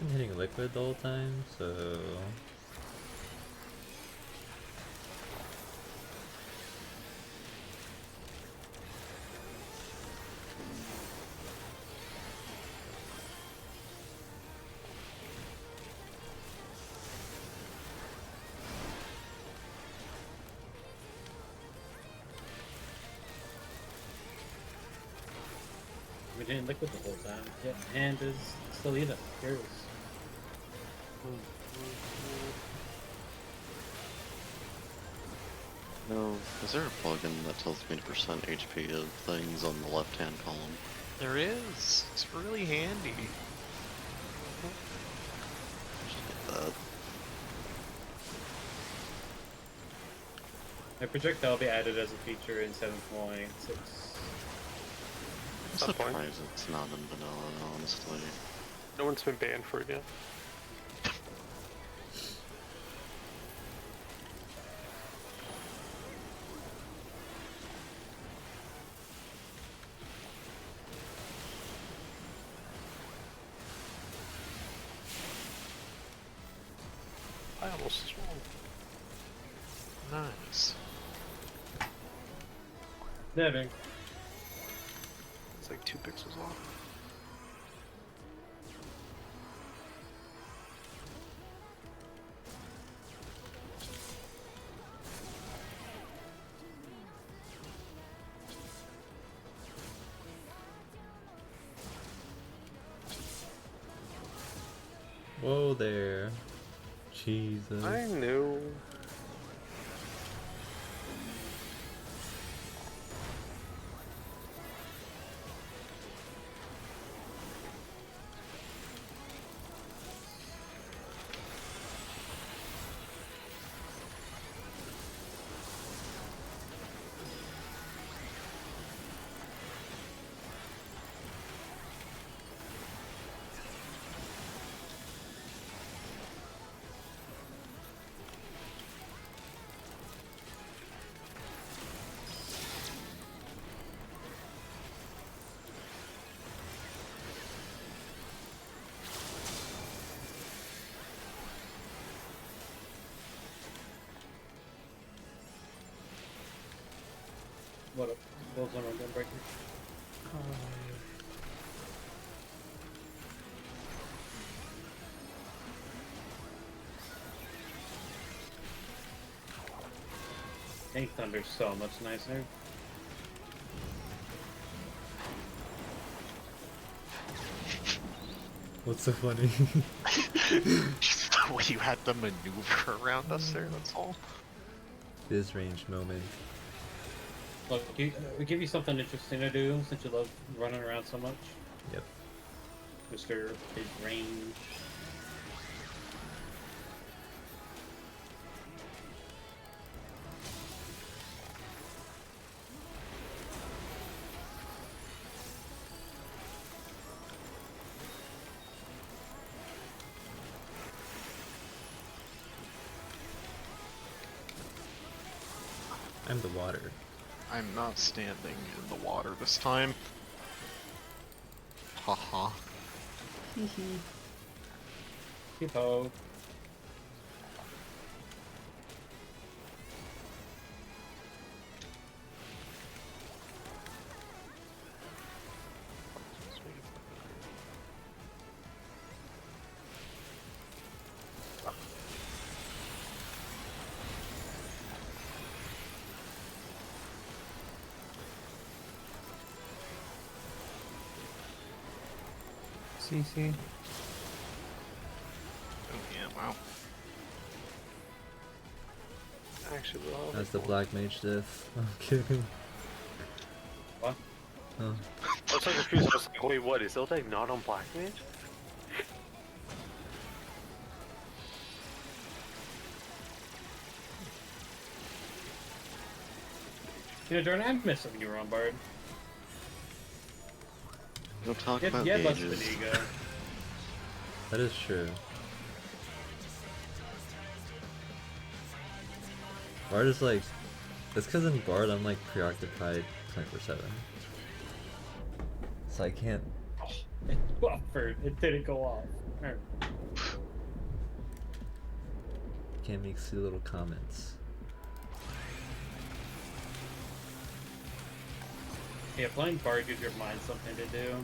been hitting liquid the whole time, so... We didn't liquid the whole time. Yeah, hand is still even. Here's. No, is there a plugin that tells me the percent HP of things on the left-hand column? There is. It's really handy. Just get that. My projectile will be added as a feature in 7.6. I'm surprised it's not in vanilla, honestly. No one's been banned for it yet. I almost swung. Nice. Devin. It's like 2 pixels off. Whoa there. Jesus. I knew. What up? Those are my gun breakers. Tank Thunder's so much nicer. What's so funny? Just the way you had to maneuver around us there, that's all. This range moment. Look, we give you something interesting to do since you love running around so much. Yep. Mr. Big Range. I'm the water. I'm not standing in the water this time. Haha. Keep hope. CC. Oh yeah, wow. Actually, well, That's the black mage diff. I'm kidding. What? Oh. I was so confused. I was like, wait, what? Is Ildag not on Black Mage? You know, Jordan, I missed it when you were on Bard. Don't talk You about had less of gauges. an ego. That is true. Bard is like... It's because in Bard I'm like preoccupied 24/7. So I can't... It buffered. It didn't go off. Alright. Can't make silly little comments. Yeah, playing Bard gives your mind something to do.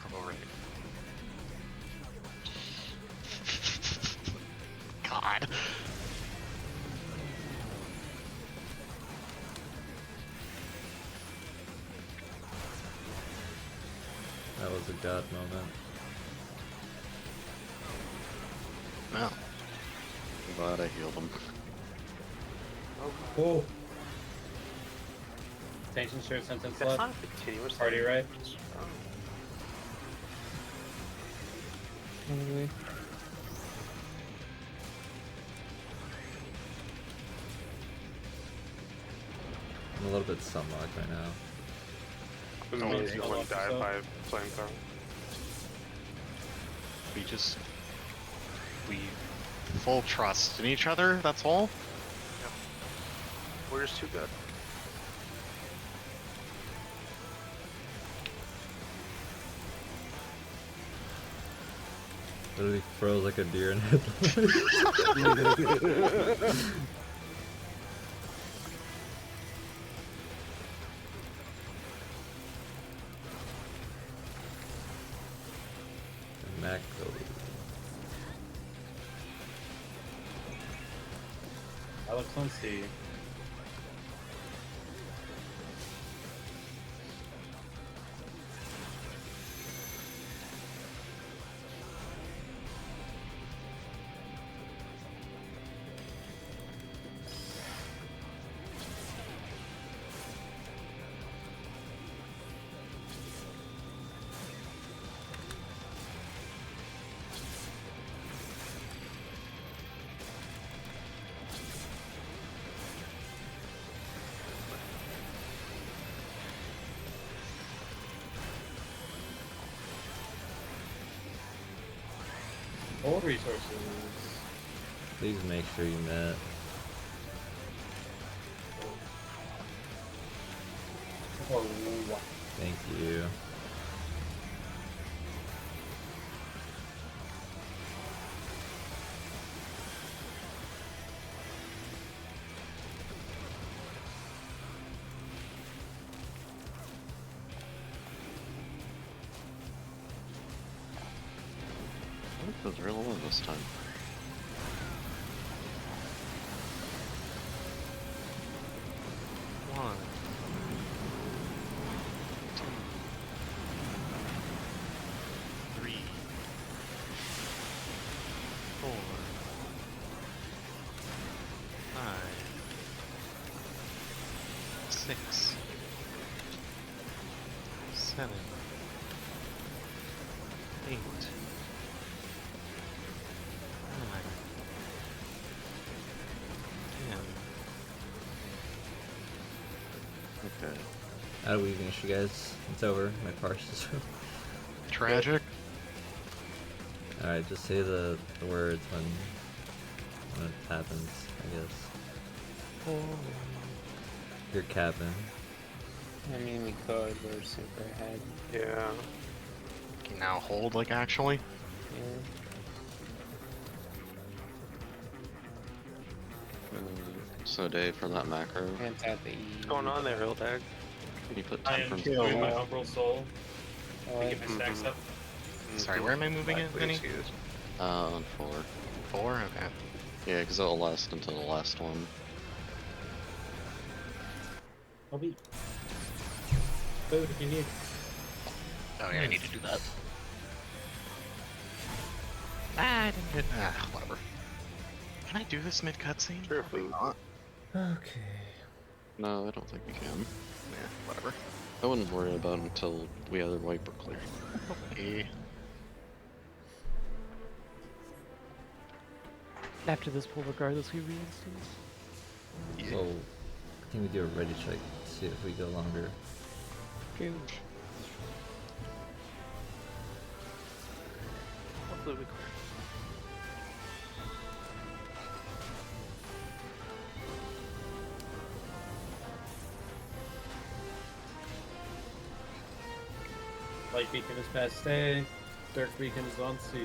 Come over here. God. That was a god moment. No. I'm glad I healed him. Whoa. Tension shared sentence That's left. not a continuous Party right. Anyway. I'm a little bit sunlocked right now. It Oh, means you okay. wouldn't die by flamethrower. We full trust in each other, that's all? We're just too good. Literally froze like a deer in headlights. Macro. Alex on C. All resources. Please make sure you met. Oh, wow. Thank you. It was real low this time. One. Two. Three. Four. Five. 6. 7. 8. 9. Okay. How do we finish, you guys? It's over. My parse is over. Tragic. Alright, just say the words when it happens, I guess. Your cabin. I mean, we could, we're super ahead. Yeah. Can now hold, like, actually? Yeah. So Dave, for that macro, And tap the E. What's going on there, real tag? can you put I 10 am from doing my umbral soul. Oh, To get my stacks up. Sorry, where am I moving it, Vinny? on 4. 4? Okay. Yeah, because it'll last until the last one. I'll be. Food if you need. Oh yeah, I need to do that. I didn't get. Whatever. Can I do this mid cutscene? Sure, Probably food. not. Okay. No, I don't think we can. Yeah, whatever. I wouldn't worry about it until we either wipe or clear. Okay. After this pull, regardless, we re-instance. Yeah. So I think we do a ready check to see if we go longer. True. Hopefully we clear. Light beacon is past A. Dark beacon is on C.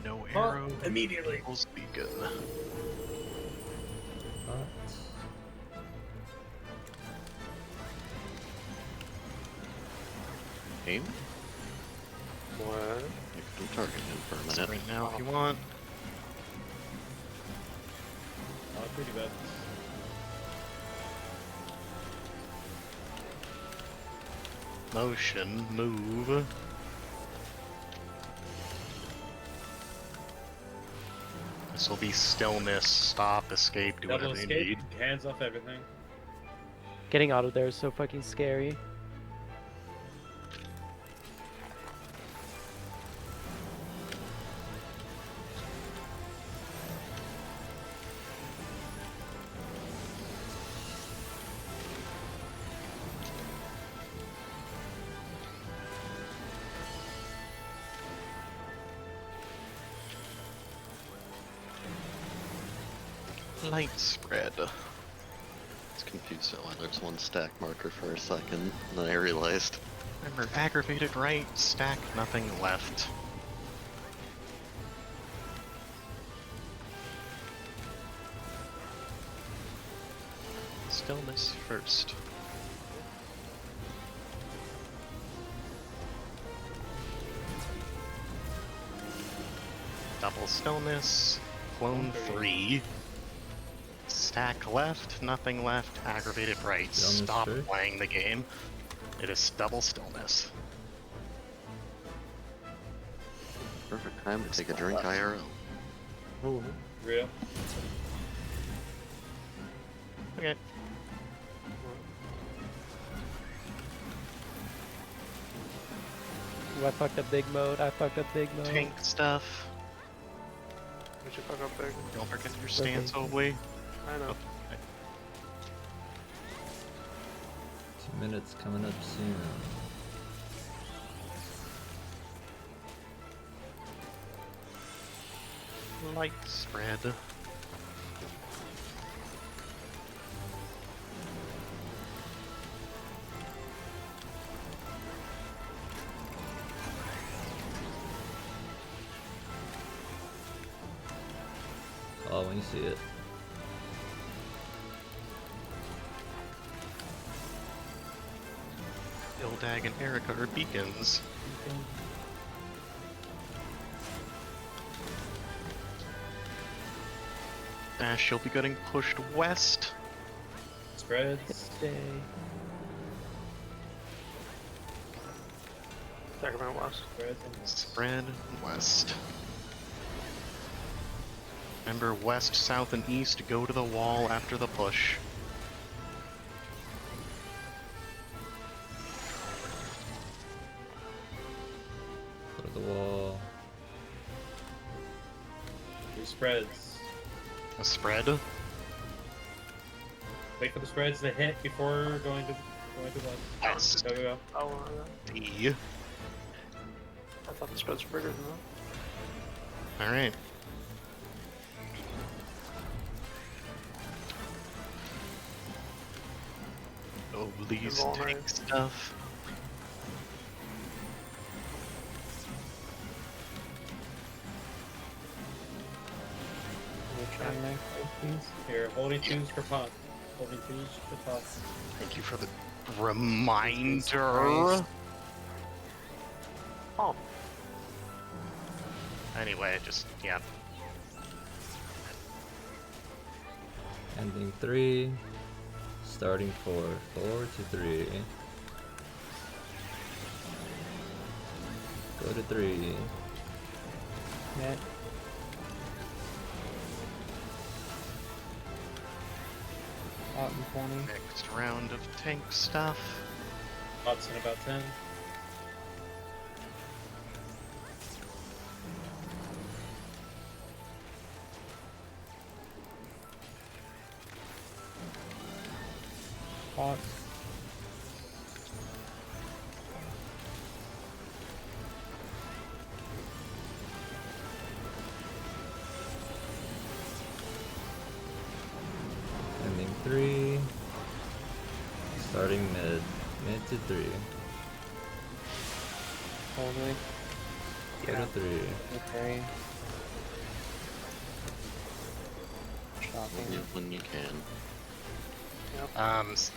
No Oh, arrow. immediately. Equals beacon. But Aim? What? You can target him for a minute. Right now, if you want. Oh, pretty bad. Motion, move. This will be stillness, stop, escape, do Double whatever you escape. need. Hands off everything. Getting out of there is so fucking scary. Light spread. I was confused at why there's one stack marker for a second, and then I realized. Remember, aggravated right, stack, nothing left. Stillness first. Double stillness, clone 3. Stack left, nothing left, aggravated right. Stillness Stop first. playing the game. It is double stillness. Perfect time to take a drink IRL. Real. Okay. Ooh, I fucked up big mode. I fucked up big mode. Tank stuff. Did you fuck up big? Don't forget your stance, Obley. I know. 2 minutes coming up soon. Light spread. Oh, when you see it. Ildag and Erica are beacons. Ash, you'll be getting pushed west. Spreads. Stay. Sacramento West. Spreads. And Spread west. Remember, west, south, and east go to the wall after the push. Go to the wall. do spreads. A spread? Wait for the spreads to hit before going to left. Yes. Go, go, go. Oh, D. I thought the spreads were bigger than that. Alright. Oh, these Good tank night. stuff. You're trying my please. Here, holding twos for pot. Holding twos for pot. Thank you for the reminder. Christ. Oh, Anyway, just, yeah. Ending 3. Starting 4. 4 to 3. Go to 3. Net. Out in 20. Next round of tank stuff. Pot's in about 10. Fuck. Ending 3. Starting mid. Mid to 3. Totally. Mid to 3. Okay. Shocking. When you can.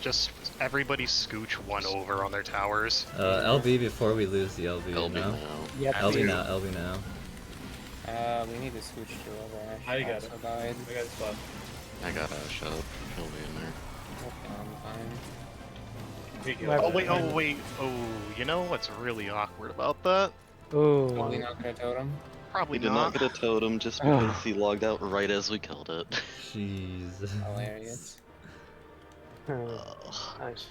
Just everybody scooch one over on their towers. LB before we lose the LB, LB no? now. Yep. LB now, LB now. We need to switch to over Ash. I got also it. died. I got spot. I got Ash up. He'll be in there. Okay, I'm fine. Big Right. yo. Oh wait. Oh, you know what's really awkward about that? Ooh. Probably not gonna totem. We Probably did not get a totem just because he logged out right as we killed it. Jeez. Hilarious. Ugh. Nice.